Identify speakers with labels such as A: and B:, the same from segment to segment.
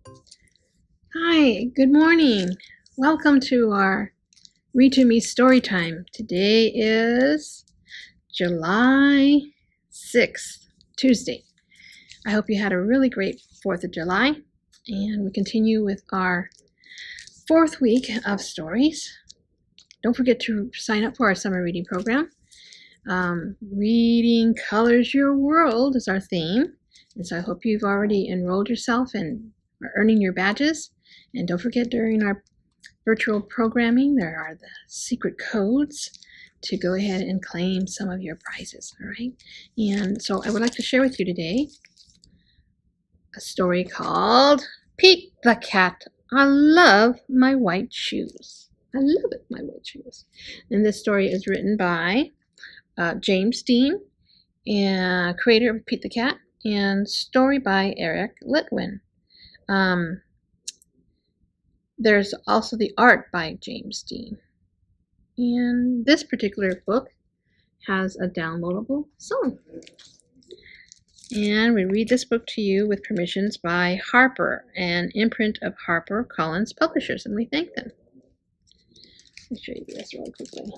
A: Hi, good morning. Welcome to our Read to Me story time. Today is July 6th, Tuesday. I hope you had a really great 4th of July, and we continue with our 4th week of stories. Don't forget to sign up for our summer reading program. Reading Colors Your World is our theme, and so I hope you've already enrolled yourself and are earning your badges. And don't forget, during our virtual programming, there are the secret codes to go ahead and claim some of your prizes, all right? And so I would like to share with you today a story called Pete the Cat. I love my white shoes. I love it, my white shoes. And this story is written by James Dean, and creator of Pete the Cat, and story by Eric Litwin. There's also the art by James Dean. And this particular book has a downloadable song. And we read this book to you with permissions by Harper, an imprint of HarperCollins Publishers, and we thank them. Let me show you this really quickly.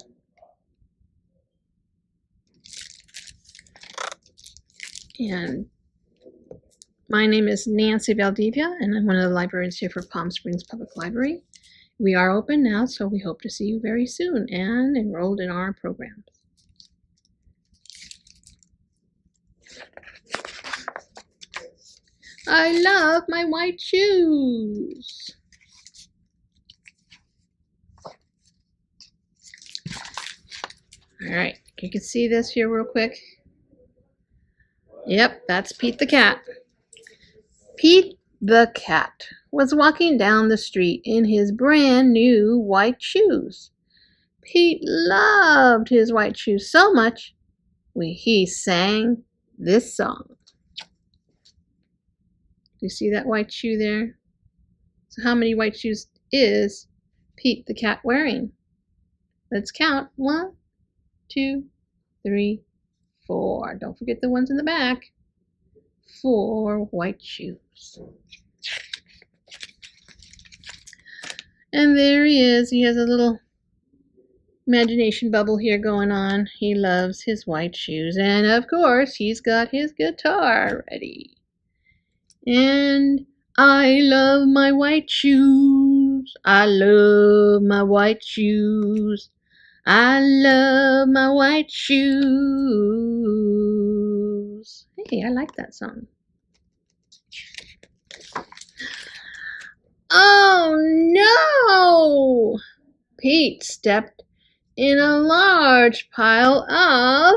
A: And my name is Nancy Valdivia, and I'm one of the librarians here for Palm Springs Public Library. We are open now, so we hope to see you very soon and enrolled in our programs. I love my white shoes. All right, you can see this here real quick. Yep, that's Pete the Cat. Pete the Cat was walking down the street in his brand new white shoes. Pete loved his white shoes so much, he sang this song. Do you see that white shoe there? So how many white shoes is Pete the Cat wearing? Let's count. 1, 2, 3, 4. Don't forget the ones in the back. 4 white shoes. And there he is. He has a little imagination bubble here going on. He loves his white shoes. And of course, he's got his guitar ready. And I love my white shoes. I love my white shoes. I love my white shoes. Hey, I like that song. Oh no! Pete stepped in a large pile of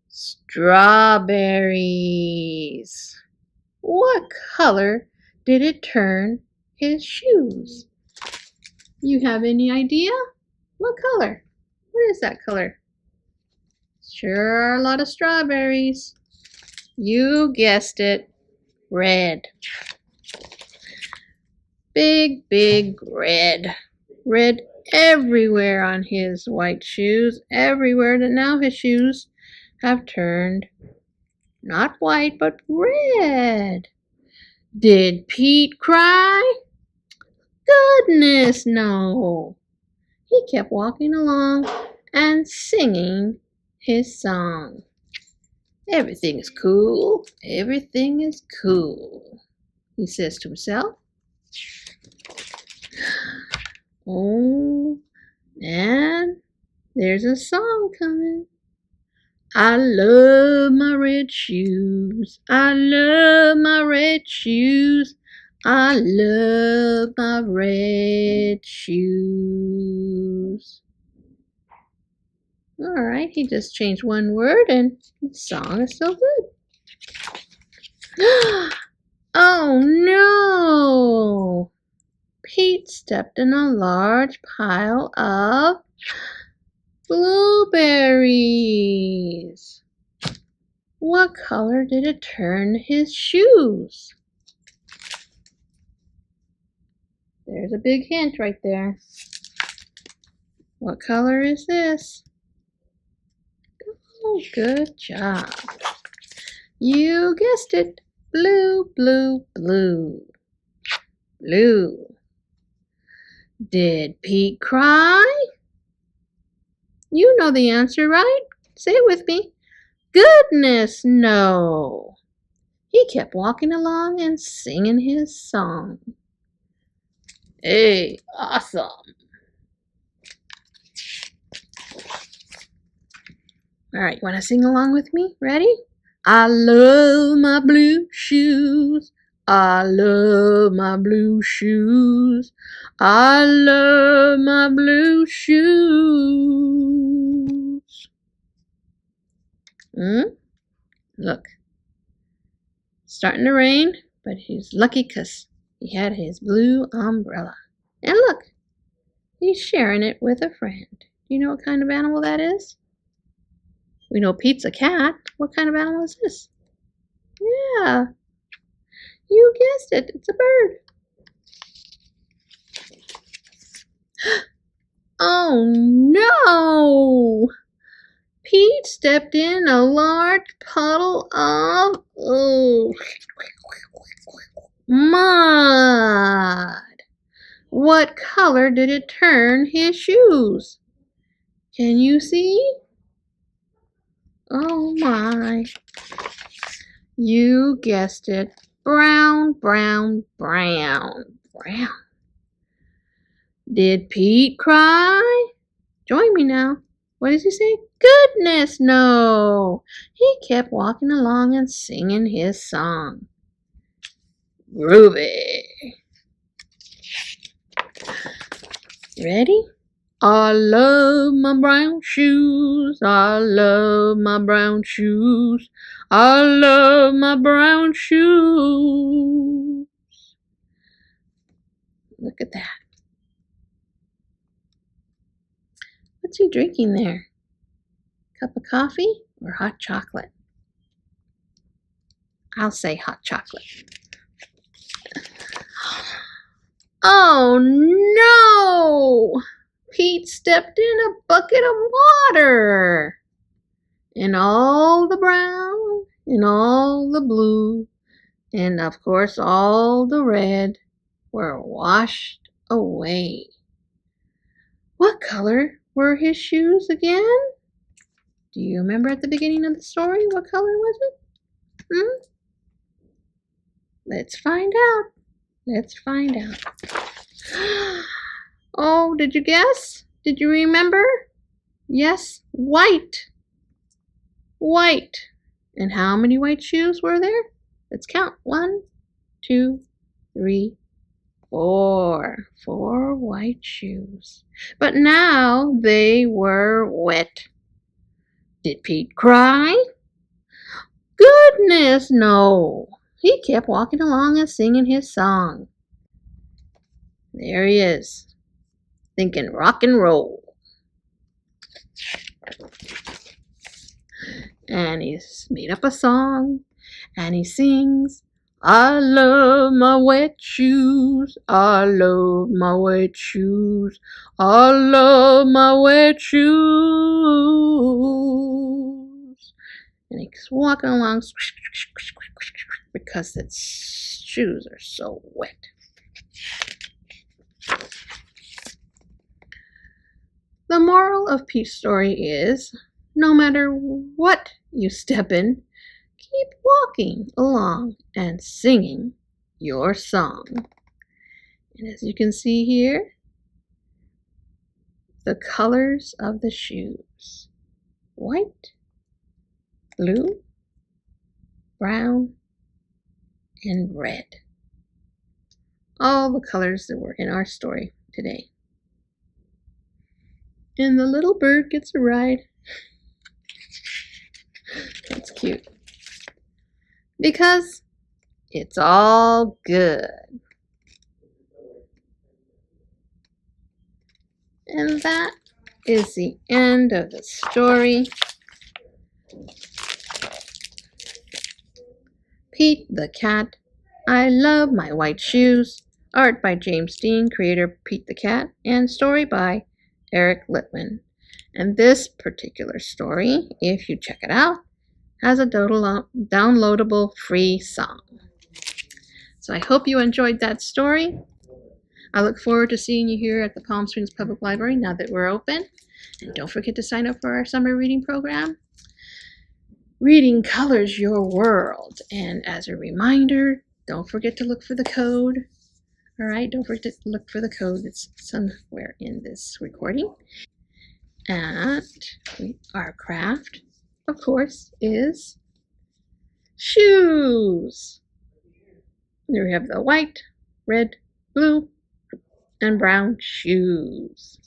A: strawberries. What color did it turn his shoes? You have any idea? What color? What is that color? Sure are a lot of strawberries. You guessed it. Red. Big, big red. Red everywhere on his white shoes. Everywhere that now his shoes have turned not white, but red. Did Pete cry? Goodness, no. He kept walking along and singing his song. Everything is cool. Everything is cool, he says to himself. Oh, and there's a song coming. I love my red shoes. I love my red shoes. I love my red shoes. All right, he just changed one word and the song is still good. Oh no! Pete stepped in a large pile of blueberries. What color did it turn his shoes? There's a big hint right there. What color is this? Oh, good job. You guessed it. Blue, blue, blue, blue. Did Pete cry? You know the answer, right? Say it with me. Goodness, no. He kept walking along and singing his song. Hey, awesome. All right, you want to sing along with me? Ready? I love my blue shoes. I love my blue shoes. I love my blue shoes. Look, starting to rain, but he's lucky because he had his blue umbrella. And look, he's sharing it with a friend. Do you know what kind of animal that is? We know Pete's a cat. What kind of animal is this? Yeah, you guessed it. It's a bird. Oh no! Pete stepped in a large puddle of mud. What color did it turn his shoes? Can you see? Oh my. You guessed it. Brown, brown, brown, brown. Did Pete cry? Join me now. What does he say? Goodness, no. He kept walking along and singing his song. Groovy. Ready? I love my brown shoes. I love my brown shoes. I love my brown shoes. Look at that. What's he drinking there? Cup of coffee or hot chocolate? I'll say hot chocolate. Oh no! Pete stepped in a bucket of water. And all the brown, and all the blue, and of course all the red were washed away. What color were his shoes again? Do you remember at the beginning of the story? What color was it? Let's find out. Let's find out. Oh, did you guess? Did you remember? Yes, white. White. And how many white shoes were there? Let's count. 1, 2, 3, 4. 4 white shoes. But now they were wet. Did Pete cry? Goodness, no. He kept walking along and singing his song. There he is, thinking rock and roll. And he's made up a song, and he sings, I love my wet shoes, I love my wet shoes, I love my wet shoes. And he's walking along because his shoes are so wet. The moral of Pete's story is, no matter what you step in, keep walking along and singing your song. And as you can see here, the colors of the shoes: white, blue, brown, and red. All the colors that were in our story today. And the little bird gets a ride. That's cute. Because it's all good. And that is the end of the story. Pete the Cat. I love my white shoes. Art by James Dean, creator Pete the Cat, and story by Eric Litwin. And this particular story, if you check it out, has a downloadable free song. So I hope you enjoyed that story. I look forward to seeing you here at the Palm Springs Public Library now that we're open. And don't forget to sign up for our summer reading program. Reading colors your world. And as a reminder, don't forget to look for the code. All right, don't forget to look for the code that's somewhere in this recording. And our craft, of course, is shoes. There we have the white, red, blue, and brown shoes.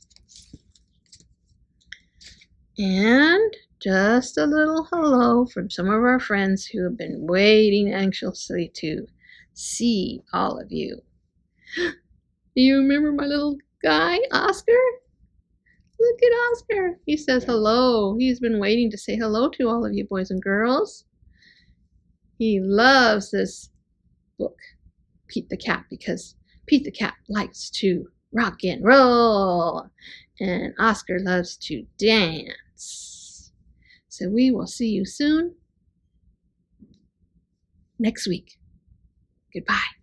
A: And just a little hello from some of our friends who have been waiting anxiously to see all of you. Do you remember my little guy, Oscar? Look at Oscar. He says hello. He's been waiting to say hello to all of you boys and girls. He loves this book, Pete the Cat, because Pete the Cat likes to rock and roll, and Oscar loves to dance. So we will see you soon next week. Goodbye.